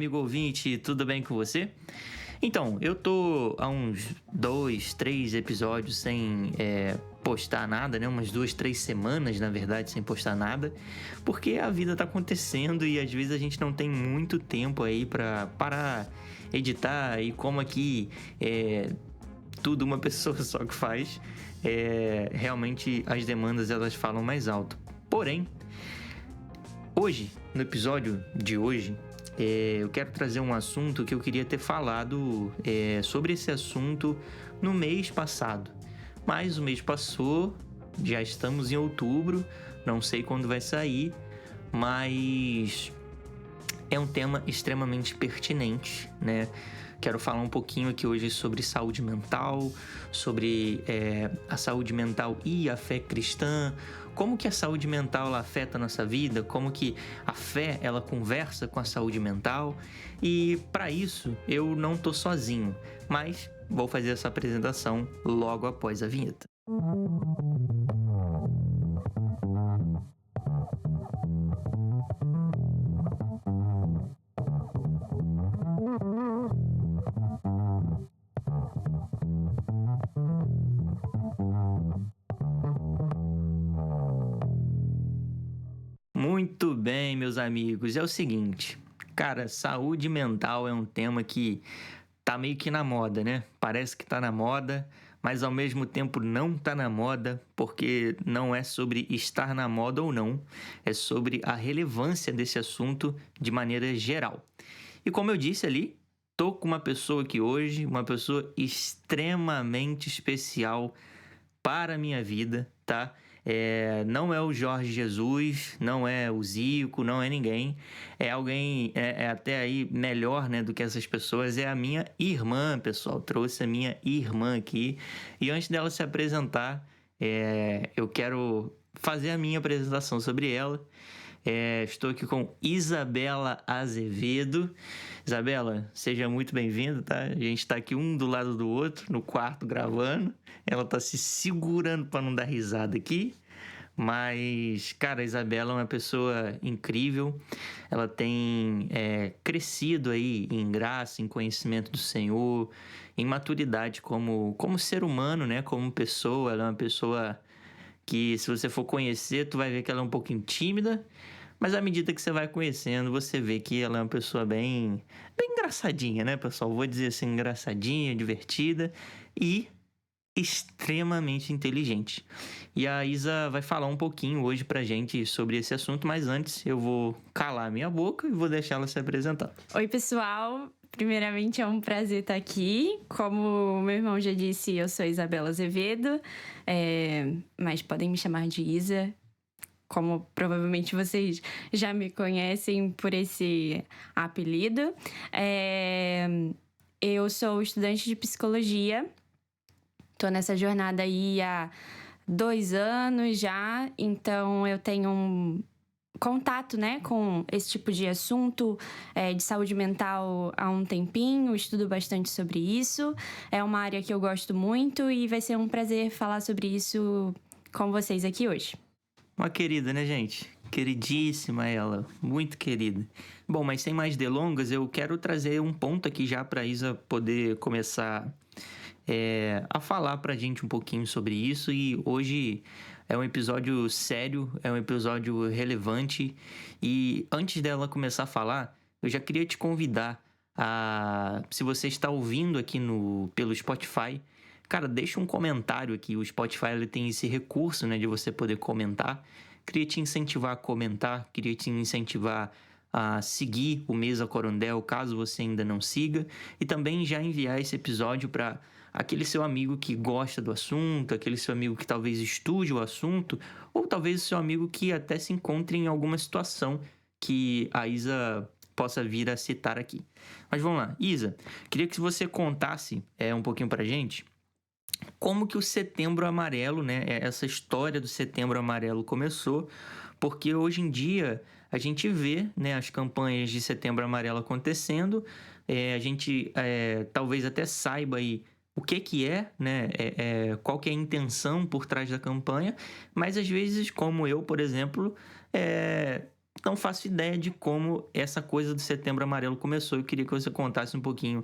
amigo ouvinte, tudo bem com você? Então, eu tô há uns 2, 3 episódios sem postar nada, né? Umas 2, 3 semanas, na verdade, sem postar nada, porque a vida tá acontecendo e às vezes a gente não tem muito tempo aí pra parar, editar e como aqui tudo uma pessoa só que faz, realmente as demandas elas falam mais alto. Porém, hoje, no episódio de hoje, eu quero trazer um assunto que eu queria ter falado sobre esse assunto no mês passado. Mas o mês passou, já estamos em outubro, não sei quando vai sair, mas é um tema extremamente pertinente, né? Quero falar um pouquinho aqui hoje sobre saúde mental, sobre a saúde mental e a fé cristã, como que a saúde mental ela afeta a nossa vida, como que a fé ela conversa com a saúde mental. E para isso eu não tô sozinho, mas vou fazer essa apresentação logo após a vinheta. Muito bem, meus amigos. É o seguinte, cara, saúde mental é um tema que tá meio que na moda, né? Parece que tá na moda, mas ao mesmo tempo não tá na moda, porque não é sobre estar na moda ou não, é sobre a relevância desse assunto de maneira geral. E como eu disse ali, tô com uma pessoa aqui hoje, uma pessoa extremamente especial para a minha vida, tá? Não é o Jorge Jesus, não é o Zico, não é ninguém. É alguém, até aí melhor, né, do que essas pessoas. É a minha irmã, pessoal. Trouxe a minha irmã aqui. E antes dela se apresentar, eu quero fazer a minha apresentação sobre ela. Estou aqui com Isabela Azevedo. Isabela, seja muito bem-vinda, tá? A gente tá aqui um do lado do outro, no quarto, gravando. Ela tá se segurando para não dar risada aqui. Mas, cara, a Isabela é uma pessoa incrível. Ela tem crescido aí em graça, em conhecimento do Senhor, em maturidade como ser humano, né? Como pessoa. Ela é uma pessoa que, se você for conhecer, tu vai ver que ela é um pouquinho tímida. Mas à medida que você vai conhecendo, você vê que ela é uma pessoa bem engraçadinha, né, pessoal? Vou dizer assim, engraçadinha, divertida e extremamente inteligente. E a Isa vai falar um pouquinho hoje pra gente sobre esse assunto, mas antes eu vou calar minha boca e vou deixar ela se apresentar. Oi, pessoal. Primeiramente, é um prazer estar aqui. Como meu irmão já disse, eu sou Isabela Azevedo, mas podem me chamar de Isa. Como provavelmente vocês já me conhecem por esse apelido. Eu sou estudante de psicologia. Tô nessa jornada aí há 2 anos já, então eu tenho um contato, né, com esse tipo de assunto de saúde mental há um tempinho, estudo bastante sobre isso. É uma área que eu gosto muito e vai ser um prazer falar sobre isso com vocês aqui hoje. Uma querida, né, gente? Queridíssima ela, muito querida. Bom, mas sem mais delongas, eu quero trazer um ponto aqui já pra Isa poder começar a falar pra gente um pouquinho sobre isso. E hoje é um episódio sério, é um episódio relevante. E antes dela começar a falar, eu já queria te convidar se você está ouvindo aqui pelo Spotify, cara, deixa um comentário aqui. O Spotify ele tem esse recurso, né, de você poder comentar. Queria te incentivar a comentar, queria te incentivar a seguir o Mesa Corondel, caso você ainda não siga. E também já enviar esse episódio para aquele seu amigo que gosta do assunto, aquele seu amigo que talvez estude o assunto, ou talvez o seu amigo que até se encontre em alguma situação que a Isa possa vir a citar aqui. Mas vamos lá. Isa, queria que você contasse um pouquinho pra gente como que o Setembro Amarelo, né, essa história do Setembro Amarelo começou, porque hoje em dia a gente vê, né, as campanhas de Setembro Amarelo acontecendo, a gente talvez até saiba aí o que é, né, qual que é a intenção por trás da campanha, mas às vezes, como eu, por exemplo, não faço ideia de como essa coisa do Setembro Amarelo começou. Eu queria que você contasse um pouquinho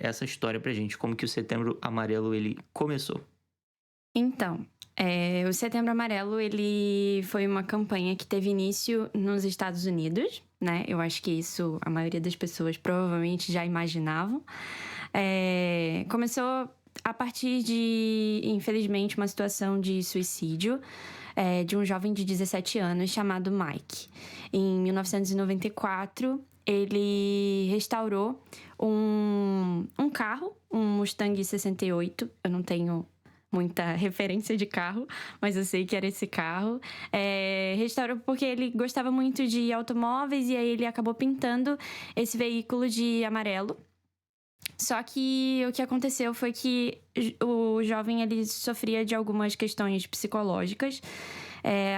essa história pra gente, como que o Setembro Amarelo ele começou. Então, o Setembro Amarelo, ele foi uma campanha que teve início nos Estados Unidos, né? Eu acho que isso a maioria das pessoas provavelmente já imaginavam. Começou a partir de, infelizmente, uma situação de suicídio de um jovem de 17 anos chamado Mike. Em 1994, ele restaurou um carro, um Mustang 68. Eu não tenho muita referência de carro, mas eu sei que era esse carro. Restaurou porque ele gostava muito de automóveis e aí ele acabou pintando esse veículo de amarelo. Só que o que aconteceu foi que o jovem ele sofria de algumas questões psicológicas.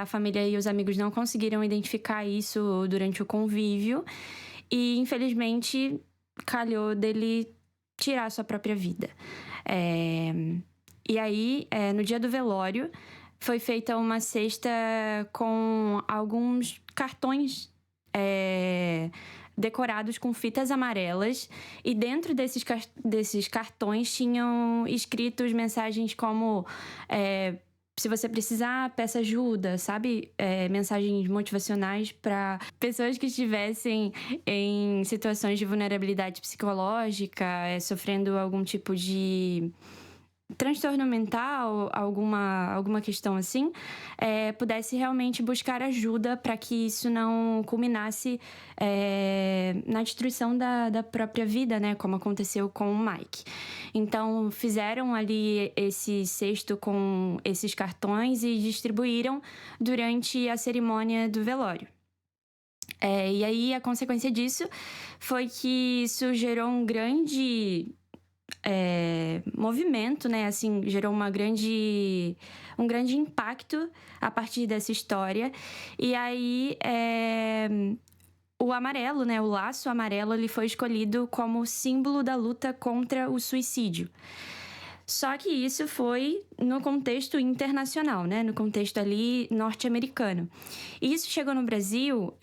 A família e os amigos não conseguiram identificar isso durante o convívio e, infelizmente, calhou dele tirar sua própria vida. E aí, no dia do velório, foi feita uma cesta com alguns cartões decorados com fitas amarelas, e dentro desses cartões tinham escritos mensagens como se você precisar, peça ajuda, sabe? Mensagens motivacionais para pessoas que estivessem em situações de vulnerabilidade psicológica, sofrendo algum tipo de transtorno mental, alguma questão assim, pudesse realmente buscar ajuda para que isso não culminasse na destruição da própria vida, né? Como aconteceu com o Mike. Então, fizeram ali esse cesto com esses cartões e distribuíram durante a cerimônia do velório. E aí, a consequência disso foi que isso gerou um grande movimento, né? Assim, gerou um grande impacto a partir dessa história. E aí, o amarelo, né? O laço amarelo, ele foi escolhido como símbolo da luta contra o suicídio. Só que isso foi no contexto internacional, né? No contexto ali norte-americano. E isso chegou no Brasil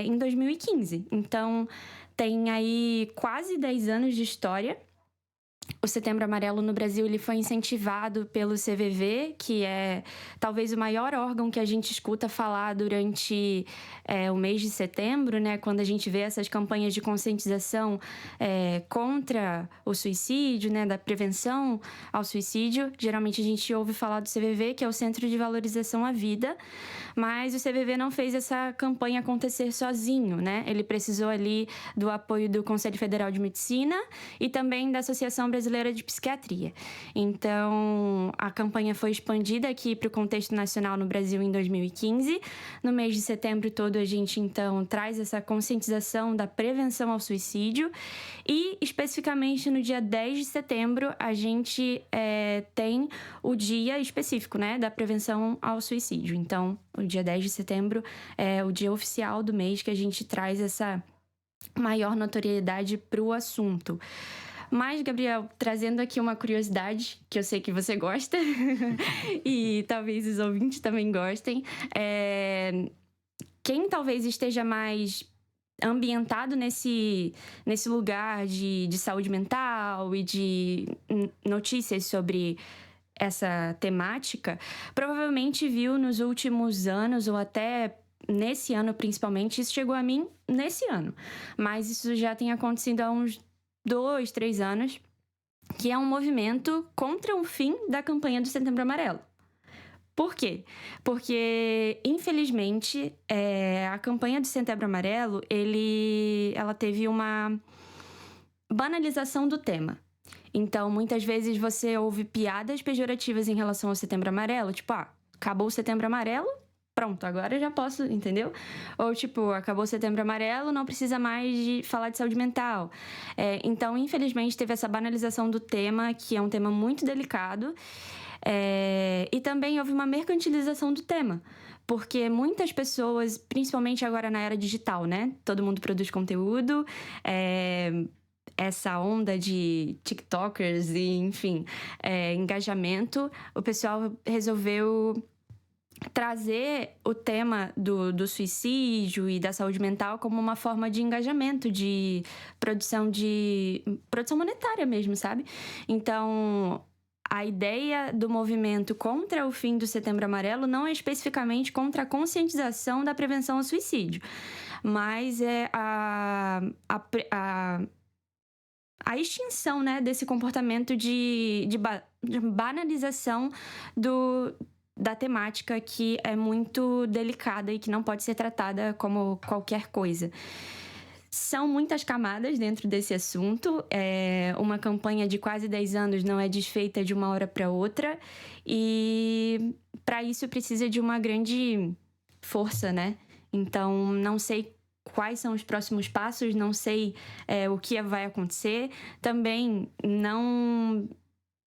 em 2015. Então, tem aí quase 10 anos de história. O Setembro Amarelo no Brasil ele foi incentivado pelo CVV, que é talvez o maior órgão que a gente escuta falar durante o mês de setembro, né? Quando a gente vê essas campanhas de conscientização contra o suicídio, né? Da prevenção ao suicídio. Geralmente a gente ouve falar do CVV, que é o Centro de Valorização à Vida, mas o CVV não fez essa campanha acontecer sozinho, né? Ele precisou ali do apoio do Conselho Federal de Medicina e também da Associação Brasileira de Psiquiatria. Então, a campanha foi expandida aqui para o contexto nacional no Brasil em 2015. No mês de setembro todo, a gente, então, traz essa conscientização da prevenção ao suicídio. E, especificamente, no dia 10 de setembro, a gente tem o dia específico, né, da prevenção ao suicídio. Então, o dia 10 de setembro é o dia oficial do mês que a gente traz essa maior notoriedade para o assunto. Mas, Gabriel, trazendo aqui uma curiosidade, que eu sei que você gosta, e talvez os ouvintes também gostem, quem talvez esteja mais ambientado nesse lugar de saúde mental e de notícias sobre essa temática, provavelmente viu nos últimos anos, ou até nesse ano principalmente, isso chegou a mim nesse ano, mas isso já tem acontecido há uns 2, 3 anos, que é um movimento contra o fim da campanha do Setembro Amarelo. Por quê? Porque, infelizmente, a campanha do Setembro Amarelo, ela teve uma banalização do tema. Então, muitas vezes você ouve piadas pejorativas em relação ao Setembro Amarelo, tipo, acabou o Setembro Amarelo, pronto, agora eu já posso, entendeu? Ou tipo, acabou o Setembro Amarelo, não precisa mais de falar de saúde mental. Então, infelizmente, teve essa banalização do tema, que é um tema muito delicado. E também houve uma mercantilização do tema. Porque muitas pessoas, principalmente agora na era digital, né? Todo mundo produz conteúdo, essa onda de TikTokers e, enfim, engajamento, o pessoal resolveu trazer o tema do suicídio e da saúde mental como uma forma de engajamento, de produção monetária mesmo, sabe? Então, a ideia do movimento contra o fim do Setembro Amarelo não é especificamente contra a conscientização da prevenção ao suicídio, mas é a extinção, né, desse comportamento de banalização da temática, que é muito delicada e que não pode ser tratada como qualquer coisa. São muitas camadas dentro desse assunto. Uma campanha de quase 10 anos não é desfeita de uma hora para outra, e para isso precisa de uma grande força, né? Então, não sei quais são os próximos passos, não sei o que vai acontecer. Também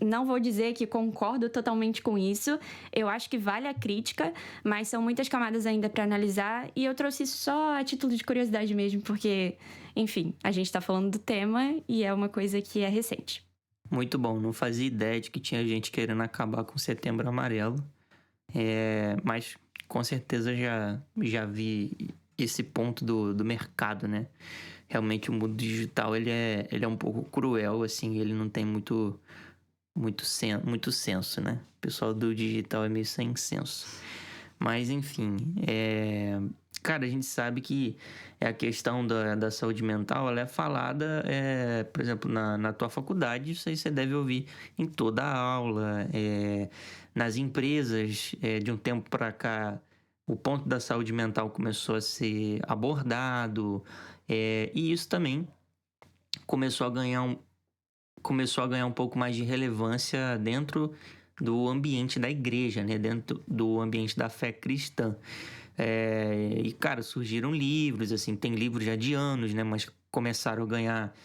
não vou dizer que concordo totalmente com isso. Eu acho que vale a crítica, mas são muitas camadas ainda para analisar, e eu trouxe isso só a título de curiosidade mesmo, porque, enfim, a gente está falando do tema e é uma coisa que é recente. Muito bom, não fazia ideia de que tinha gente querendo acabar com o Setembro Amarelo, mas com certeza já vi esse ponto do mercado, né? Realmente o mundo digital ele é um pouco cruel, assim, ele não tem muito senso, né? O pessoal do digital é meio sem senso. Mas, enfim, cara, a gente sabe que a questão da saúde mental, ela é falada, por exemplo, na tua faculdade, isso aí você deve ouvir em toda a aula, nas empresas, de um tempo para cá, o ponto da saúde mental começou a ser abordado, e isso também começou a ganhar um pouco mais de relevância dentro do ambiente da igreja, né? Dentro do ambiente da fé cristã. E, cara, surgiram livros, assim, tem livros já de anos, né? Mas começaram a ganhar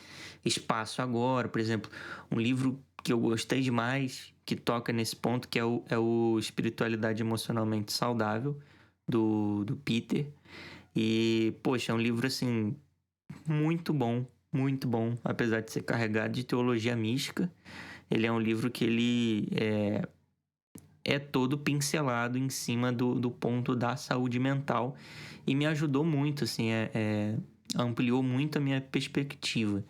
espaço agora. Por exemplo, um livro que eu gostei demais, que toca nesse ponto, que é o Espiritualidade Emocionalmente Saudável, do Peter. E, poxa, é um livro, assim, muito bom, apesar de ser carregado de teologia mística. Ele é um livro que ele é todo pincelado em cima do ponto da saúde mental, e me ajudou muito, assim, ampliou muito a minha perspectiva.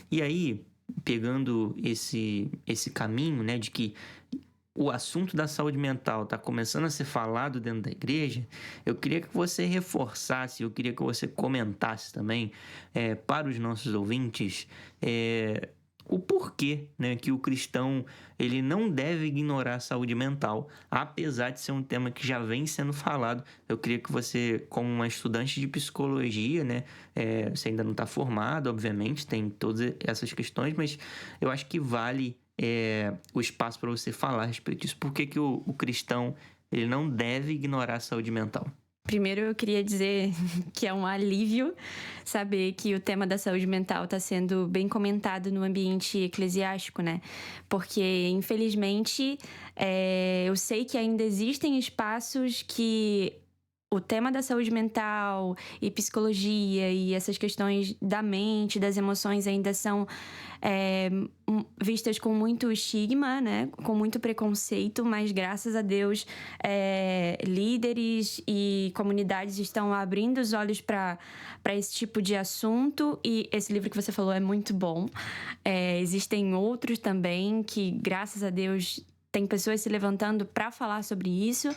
E aí, pegando esse caminho, né, de que o assunto da saúde mental está começando a ser falado dentro da igreja, eu queria que você reforçasse, eu queria que você comentasse também para os nossos ouvintes o porquê, né, que o cristão ele não deve ignorar a saúde mental, apesar de ser um tema que já vem sendo falado. Eu queria que você, como uma estudante de psicologia, né, você ainda não está formado, obviamente, tem todas essas questões, mas eu acho que vale o espaço para você falar a respeito disso. Por que o cristão ele não deve ignorar a saúde mental? Primeiro, eu queria dizer que é um alívio saber que o tema da saúde mental está sendo bem comentado no ambiente eclesiástico, né? Porque, infelizmente, eu sei que ainda existem espaços que o tema da saúde mental e psicologia e essas questões da mente, das emoções ainda são vistas com muito estigma, né? Com muito preconceito, mas graças a Deus líderes e comunidades estão abrindo os olhos para esse tipo de assunto, e esse livro que você falou é muito bom. Existem outros também que, graças a Deus, tem pessoas se levantando para falar sobre isso.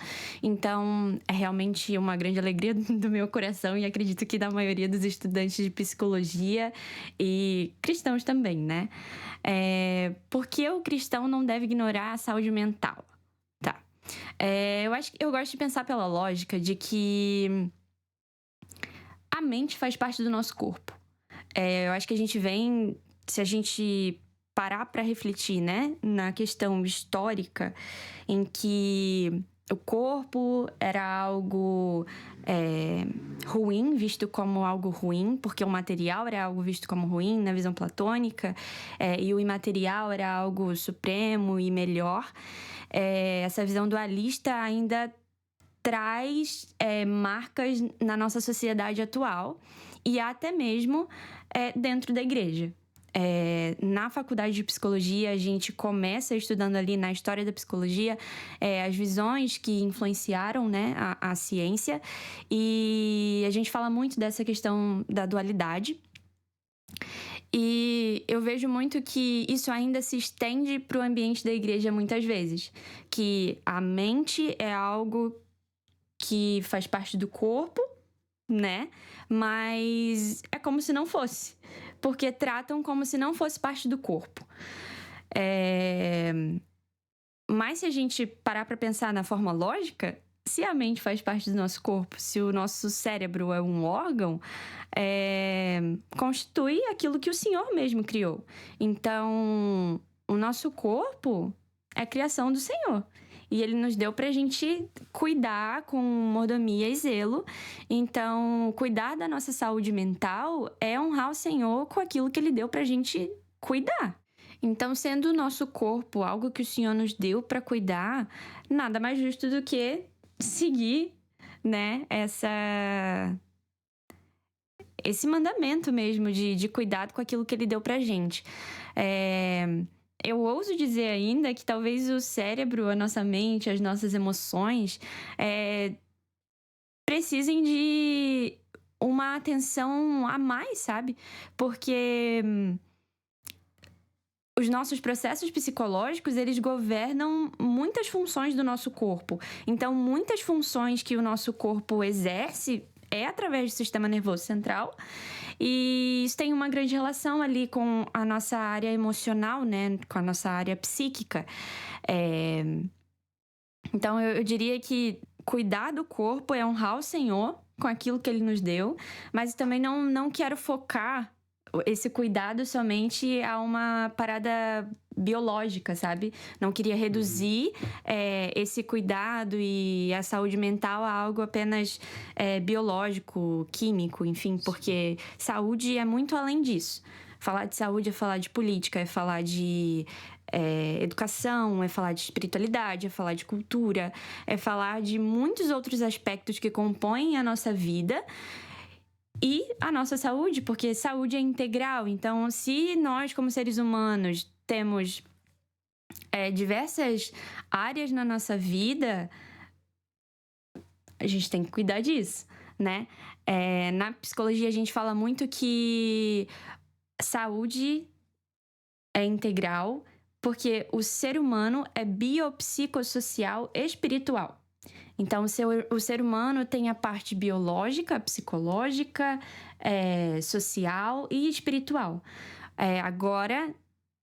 Então, é realmente uma grande alegria do meu coração, e acredito que da maioria dos estudantes de psicologia e cristãos também, né? Porque o cristão não deve ignorar a saúde mental. Tá. Eu gosto de pensar pela lógica de que a mente faz parte do nosso corpo. Eu acho que a gente se a gente parar para refletir, né, na questão histórica em que o corpo era algo ruim, visto como algo ruim, porque o material era algo visto como ruim na visão platônica, e o imaterial era algo supremo e melhor. Essa visão dualista ainda traz marcas na nossa sociedade atual, e até mesmo dentro da igreja. Na faculdade de psicologia, a gente começa estudando ali na história da psicologia as visões que influenciaram, né, a ciência, e a gente fala muito dessa questão da dualidade. E eu vejo muito que isso ainda se estende para o ambiente da igreja muitas vezes, que a mente é algo que faz parte do corpo, né? Mas é como se não fosse, porque tratam como se não fosse parte do corpo. Mas se a gente parar para pensar na forma lógica, se a mente faz parte do nosso corpo, se o nosso cérebro é um órgão, constitui aquilo que o Senhor mesmo criou. Então, o nosso corpo é a criação do Senhor. E Ele nos deu pra gente cuidar com mordomia e zelo. Então, cuidar da nossa saúde mental é honrar o Senhor com aquilo que Ele deu pra gente cuidar. Então, sendo o nosso corpo algo que o Senhor nos deu pra cuidar, nada mais justo do que seguir, né, esse mandamento mesmo de cuidado com aquilo que Ele deu pra gente. Eu ouso dizer ainda que talvez o cérebro, a nossa mente, as nossas emoções precisem de uma atenção a mais, sabe? Porque os nossos processos psicológicos, eles governam muitas funções do nosso corpo. Então, muitas funções que o nosso corpo exerce é através do sistema nervoso central. E isso tem uma grande relação ali com a nossa área emocional, né? Com a nossa área psíquica. Então, eu diria que cuidar do corpo é honrar o Senhor com aquilo que Ele nos deu, mas também não quero focar esse cuidado somente a uma parada biológica, sabe? Não queria reduzir esse cuidado e a saúde mental a algo apenas biológico, químico, enfim, porque saúde é muito além disso. Falar de saúde é falar de política, é falar de educação, é falar de espiritualidade, é falar de cultura, é falar de muitos outros aspectos que compõem a nossa vida e a nossa saúde, porque saúde é integral. Então, se nós, como seres humanos, temos diversas áreas na nossa vida, a gente tem que cuidar disso, né? Na psicologia, a gente fala muito que saúde é integral, porque o ser humano é biopsicossocial espiritual. Então, o ser humano tem a parte biológica, psicológica, social e espiritual. Agora,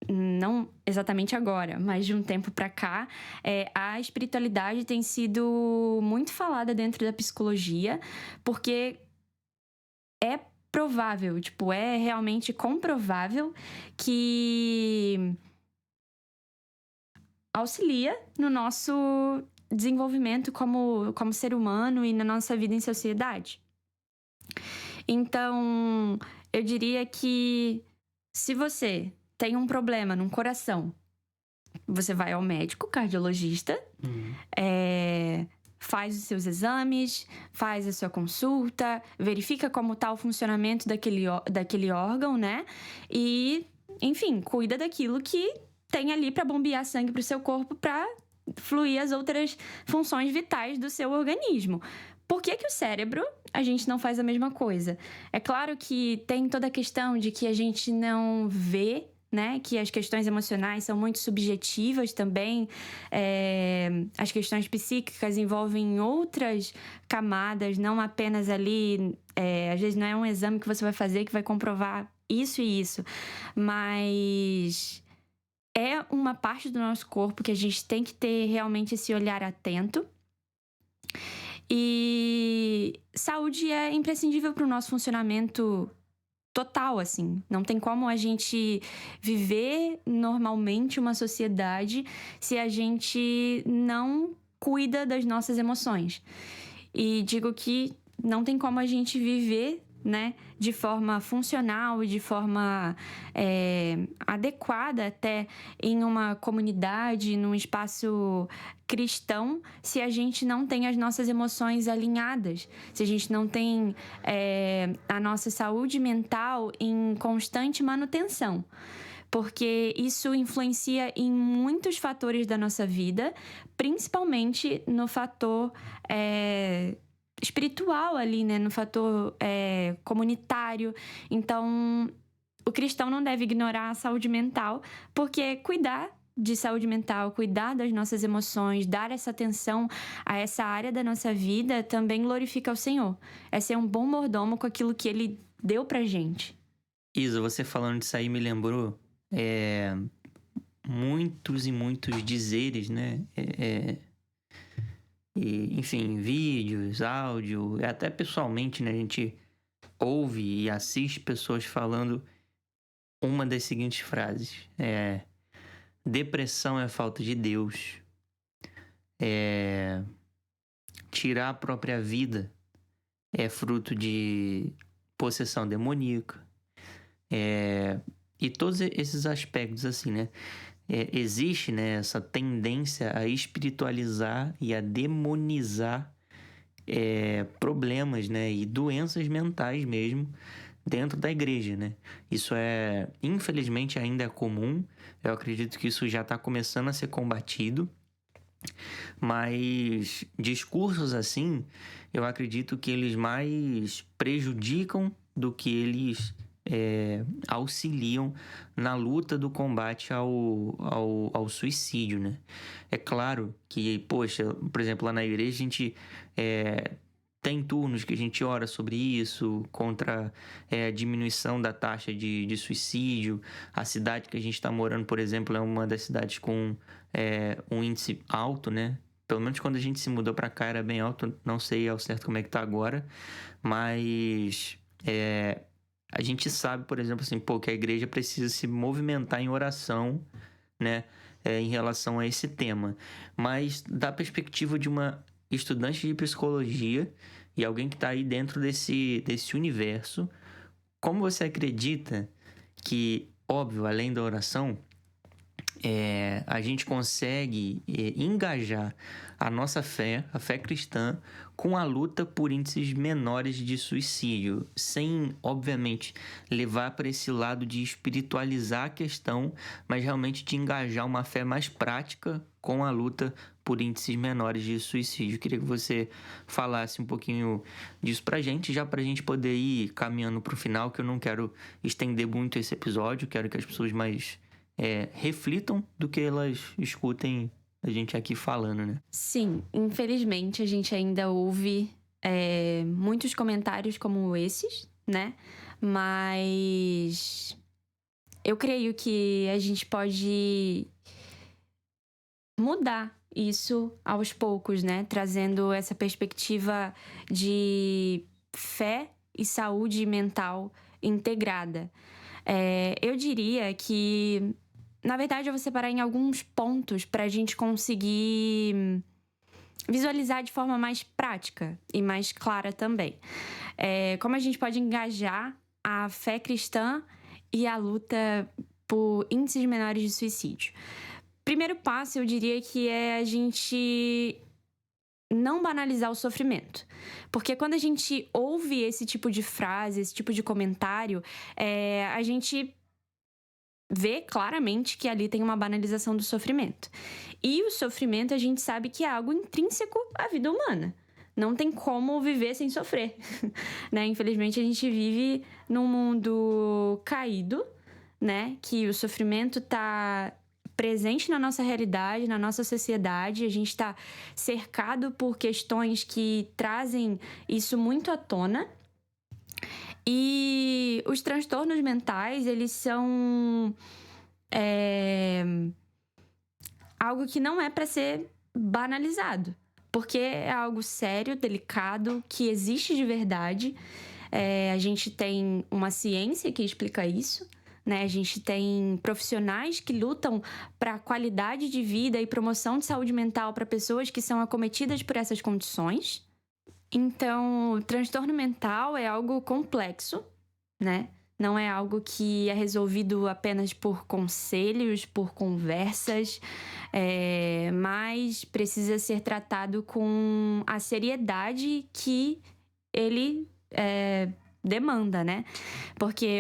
não exatamente agora, mas de um tempo para cá, a espiritualidade tem sido muito falada dentro da psicologia, porque é provável, é realmente comprovável que auxilia no nosso desenvolvimento como ser humano e na nossa vida em sociedade. Então, eu diria que se você tem um problema no coração, você vai ao médico, cardiologista, faz os seus exames, faz a sua consulta, verifica como está o funcionamento daquele órgão, né? E, enfim, cuida daquilo que tem ali para bombear sangue para o seu corpo para fluir as outras funções vitais do seu organismo. Por que o cérebro, a gente não faz a mesma coisa? É claro que tem toda a questão de que a gente não vê, né? Que as questões emocionais são muito subjetivas também. As questões psíquicas envolvem outras camadas, não apenas ali... às vezes não é um exame que você vai fazer que vai comprovar isso e isso. Mas... é uma parte do nosso corpo que a gente tem que ter realmente esse olhar atento. E saúde é imprescindível para o nosso funcionamento total, assim. Não tem como a gente viver normalmente uma sociedade se a gente não cuida das nossas emoções. E digo que não tem como a gente viver né, de forma funcional e de forma adequada até em uma comunidade, num espaço cristão, se a gente não tem as nossas emoções alinhadas, se a gente não tem a nossa saúde mental em constante manutenção. Porque isso influencia em muitos fatores da nossa vida, principalmente no fator espiritual ali, né? No fator comunitário. Então, o cristão não deve ignorar a saúde mental, porque cuidar de saúde mental, cuidar das nossas emoções, dar essa atenção a essa área da nossa vida também glorifica o Senhor. É ser um bom mordomo com aquilo que Ele deu pra gente. Isa, você falando disso aí me lembrou muitos e muitos dizeres, né? Enfim, vídeos, áudio, até pessoalmente, né? A gente ouve e assiste pessoas falando uma das seguintes frases. Depressão é falta de Deus. Tirar a própria vida é fruto de possessão demoníaca. E todos esses aspectos, assim, né? Existe, né, essa tendência a espiritualizar e a demonizar problemas, né, e doenças mentais mesmo dentro da igreja, né? Isso infelizmente, ainda é comum. Eu acredito que isso já está começando a ser combatido. Mas discursos assim, eu acredito que eles mais prejudicam do que eles auxiliam na luta do combate ao suicídio, né? É claro que, poxa, por exemplo, lá na igreja a gente tem turnos que a gente ora sobre isso, contra a diminuição da taxa de suicídio. A cidade que a gente está morando, por exemplo, é uma das cidades com um índice alto, né? Pelo menos quando a gente se mudou para cá era bem alto, não sei ao certo como é que tá agora, mas a gente sabe, por exemplo, assim, que a igreja precisa se movimentar em oração, né, em relação a esse tema. Mas da perspectiva de uma estudante de psicologia e alguém que está aí dentro desse universo, como você acredita que, óbvio, além da oração, a gente consegue engajar a nossa fé, a fé cristã, com a luta por índices menores de suicídio, sem, obviamente, levar para esse lado de espiritualizar a questão, mas realmente de engajar uma fé mais prática com a luta por índices menores de suicídio. Queria que você falasse um pouquinho disso pra gente, já pra gente poder ir caminhando pro final, que eu não quero estender muito esse episódio, quero que as pessoas mais reflitam do que elas escutem a gente aqui falando, né? Sim, infelizmente a gente ainda ouve muitos comentários como esses, né? Mas eu creio que a gente pode mudar isso aos poucos, né? Trazendo essa perspectiva de fé e saúde mental integrada. Eu diria que, na verdade, eu vou separar em alguns pontos para a gente conseguir visualizar de forma mais prática e mais clara também. Como a gente pode engajar a fé cristã e a luta por índices menores de suicídio. Primeiro passo, eu diria que é a gente não banalizar o sofrimento. Porque quando a gente ouve esse tipo de frase, esse tipo de comentário, a gente vê claramente que ali tem uma banalização do sofrimento. E o sofrimento a gente sabe que é algo intrínseco à vida humana. Não tem como viver sem sofrer, né? Infelizmente, a gente vive num mundo caído, né? Que o sofrimento está presente na nossa realidade, na nossa sociedade. A gente está cercado por questões que trazem isso muito à tona. E os transtornos mentais, eles são algo que não é para ser banalizado, porque é algo sério, delicado, que existe de verdade. A gente tem uma ciência que explica isso, né? A gente tem profissionais que lutam para qualidade de vida e promoção de saúde mental para pessoas que são acometidas por essas condições. Então, o transtorno mental é algo complexo, né? Não é algo que é resolvido apenas por conselhos, por conversas, mas precisa ser tratado com a seriedade que ele demanda, né? Porque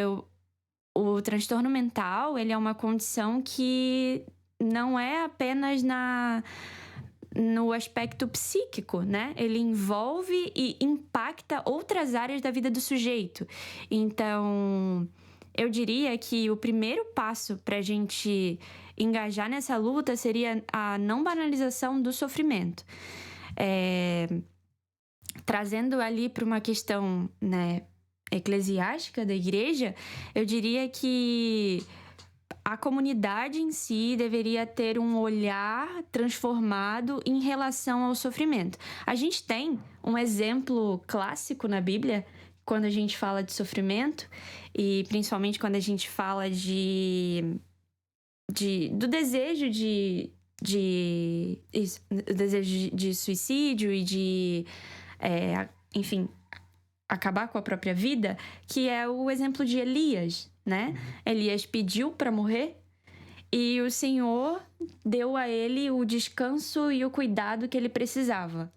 o transtorno mental, ele é uma condição que não é apenas no aspecto psíquico, né? Ele envolve e impacta outras áreas da vida do sujeito. Então, eu diria que o primeiro passo para a gente engajar nessa luta seria a não banalização do sofrimento. Trazendo ali para uma questão, né, eclesiástica da igreja, eu diria que a comunidade em si deveria ter um olhar transformado em relação ao sofrimento. A gente tem um exemplo clássico na Bíblia quando a gente fala de sofrimento, e principalmente quando a gente fala do desejo de suicídio e de, enfim, acabar com a própria vida, que é o exemplo de Elias, né? Elias pediu para morrer e o Senhor deu a ele o descanso e o cuidado que ele precisava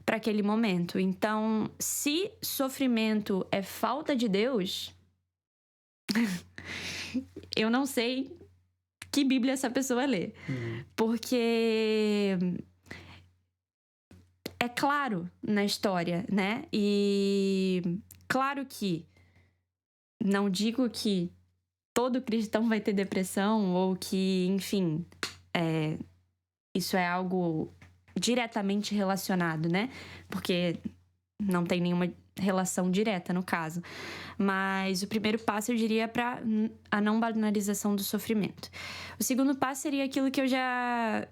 para aquele momento. Então, se sofrimento é falta de Deus, eu não sei que Bíblia essa pessoa lê. Porque é claro na história, né? E claro que não digo que todo cristão vai ter depressão ou que, enfim, isso é algo diretamente relacionado, né? Porque não tem nenhuma relação direta no caso. Mas o primeiro passo, eu diria, para a não banalização do sofrimento. O segundo passo seria aquilo que eu já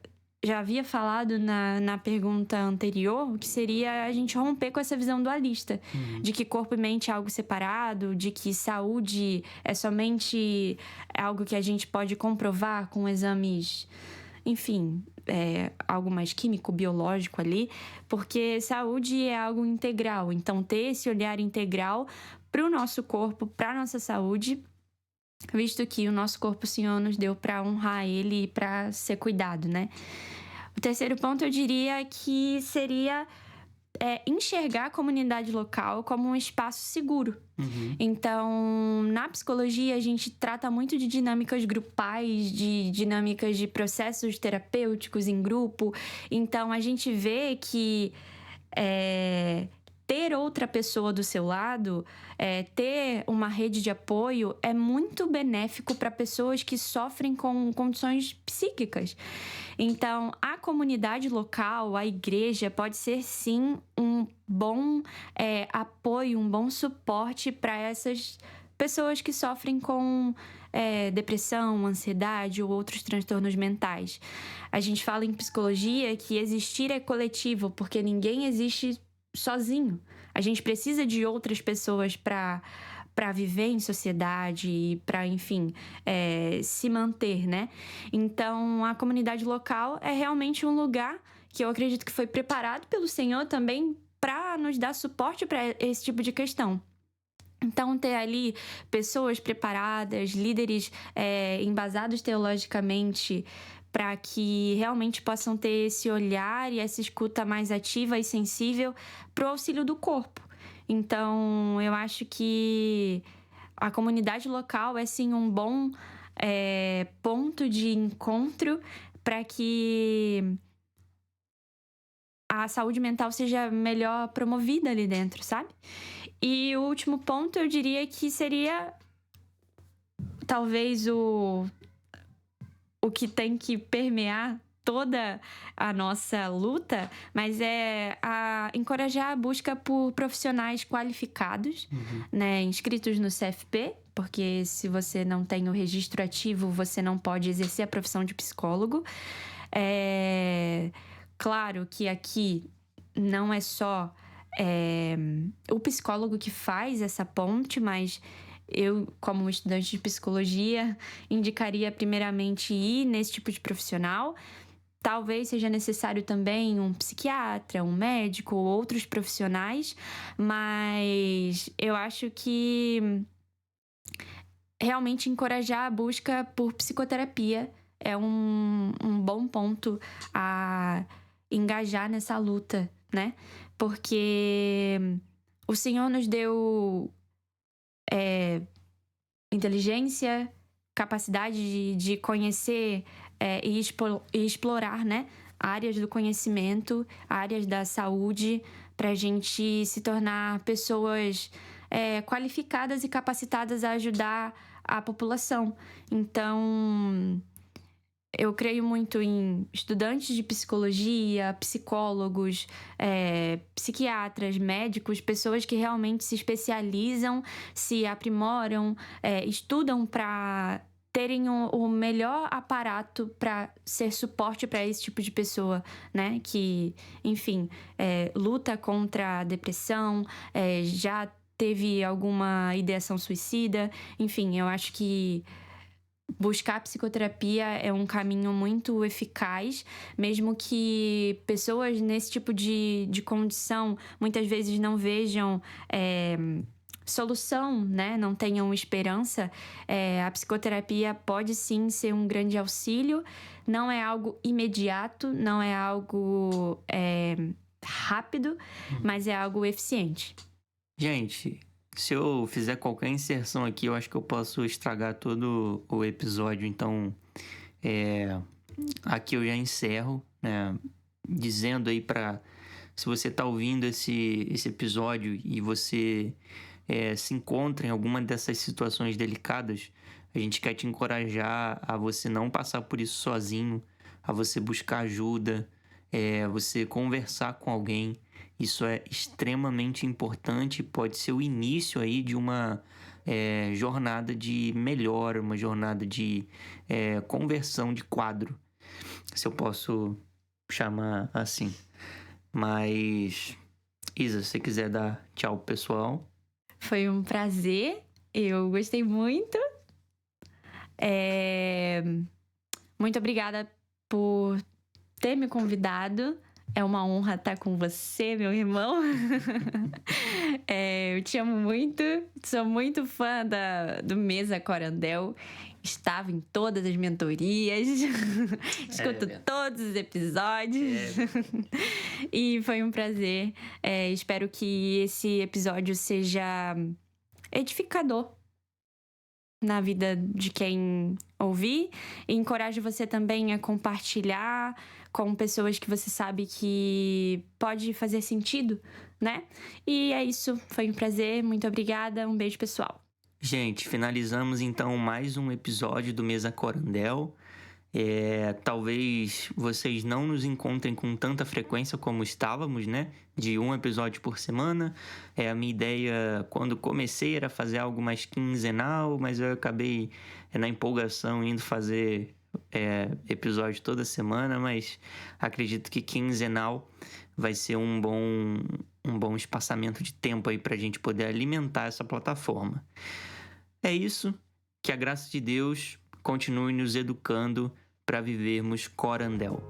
havia falado na pergunta anterior, que seria a gente romper com essa visão dualista, de que corpo e mente é algo separado, de que saúde é somente algo que a gente pode comprovar com exames, enfim, algo mais químico, biológico ali, porque saúde é algo integral. Então, ter esse olhar integral para o nosso corpo, para a nossa saúde, visto que o nosso corpo o Senhor nos deu para honrar Ele e para ser cuidado, né? O terceiro ponto, eu diria que seria enxergar a comunidade local como um espaço seguro. Então, na psicologia, a gente trata muito de dinâmicas grupais, de dinâmicas de processos terapêuticos em grupo. Então, a gente vê que ter outra pessoa do seu lado, ter uma rede de apoio é muito benéfico para pessoas que sofrem com condições psíquicas. Então, a comunidade local, a igreja, pode ser sim um bom apoio, um bom suporte para essas pessoas que sofrem com depressão, ansiedade ou outros transtornos mentais. A gente fala em psicologia que existir é coletivo, porque ninguém existe sozinho. A gente precisa de outras pessoas para viver em sociedade e para, enfim, se manter, né? Então, a comunidade local é realmente um lugar que eu acredito que foi preparado pelo Senhor também para nos dar suporte para esse tipo de questão. Então, ter ali pessoas preparadas, líderes embasados teologicamente, para que realmente possam ter esse olhar e essa escuta mais ativa e sensível para o auxílio do corpo. Então, eu acho que a comunidade local é, sim, um bom ponto de encontro para que a saúde mental seja melhor promovida ali dentro, sabe? E o último ponto, eu diria que seria talvez o que tem que permear toda a nossa luta, mas é encorajar a busca por profissionais qualificados, né, inscritos no CFP, porque se você não tem o registro ativo, você não pode exercer a profissão de psicólogo. Claro que aqui não é só o psicólogo que faz essa ponte, mas eu, como estudante de psicologia, indicaria primeiramente ir nesse tipo de profissional. talvez seja necessário também um psiquiatra, um médico ou outros profissionais, mas eu acho que realmente encorajar a busca por psicoterapia é um bom ponto a engajar nessa luta, né? Porque o Senhor nos deu inteligência, capacidade de conhecer e explorar, né? Áreas do conhecimento, áreas da saúde, para a gente se tornar pessoas qualificadas e capacitadas a ajudar a população. Então, eu creio muito em estudantes de psicologia, psicólogos, psiquiatras, médicos, pessoas que realmente se especializam, se aprimoram, estudam para terem o melhor aparato para ser suporte para esse tipo de pessoa, né? Que, enfim, luta contra a depressão, já teve alguma ideação suicida. Enfim, eu acho que buscar psicoterapia é um caminho muito eficaz, mesmo que pessoas nesse tipo de condição muitas vezes não vejam solução, né? Não tenham esperança. A psicoterapia pode sim ser um grande auxílio. Não é algo imediato, não é algo rápido, mas é algo eficiente. Gente, se eu fizer qualquer inserção aqui, eu acho que eu posso estragar todo o episódio. Então, aqui eu já encerro, né? Dizendo aí se você tá ouvindo esse episódio e você se encontra em alguma dessas situações delicadas, a gente quer te encorajar a você não passar por isso sozinho, a você buscar ajuda, você conversar com alguém. Isso é extremamente importante, pode ser o início aí de uma jornada de melhora, uma jornada de conversão de quadro, se eu posso chamar assim. Mas, Isa, se você quiser dar tchau pro pessoal. Foi um prazer, eu gostei muito. Muito obrigada por ter me convidado. É uma honra estar com você, meu irmão. Eu te amo muito. Sou muito fã do Mesa Corandel. Estava em todas as mentorias. Escuto todos os episódios. E foi um prazer. Espero que esse episódio seja edificador na vida de quem ouvir. E encorajo você também a compartilhar com pessoas que você sabe que pode fazer sentido, né? E é isso, foi um prazer, muito obrigada, um beijo pessoal. Gente, finalizamos então mais um episódio do Mesa Corandel. Talvez vocês não nos encontrem com tanta frequência como estávamos, né? De um episódio por semana. A minha ideia, quando comecei, era fazer algo mais quinzenal, mas eu acabei, na empolgação, indo fazer episódio toda semana, mas acredito que quinzenal vai ser um bom espaçamento de tempo aí pra gente poder alimentar essa plataforma. É isso. Que a graça de Deus continue nos educando para vivermos Corandel.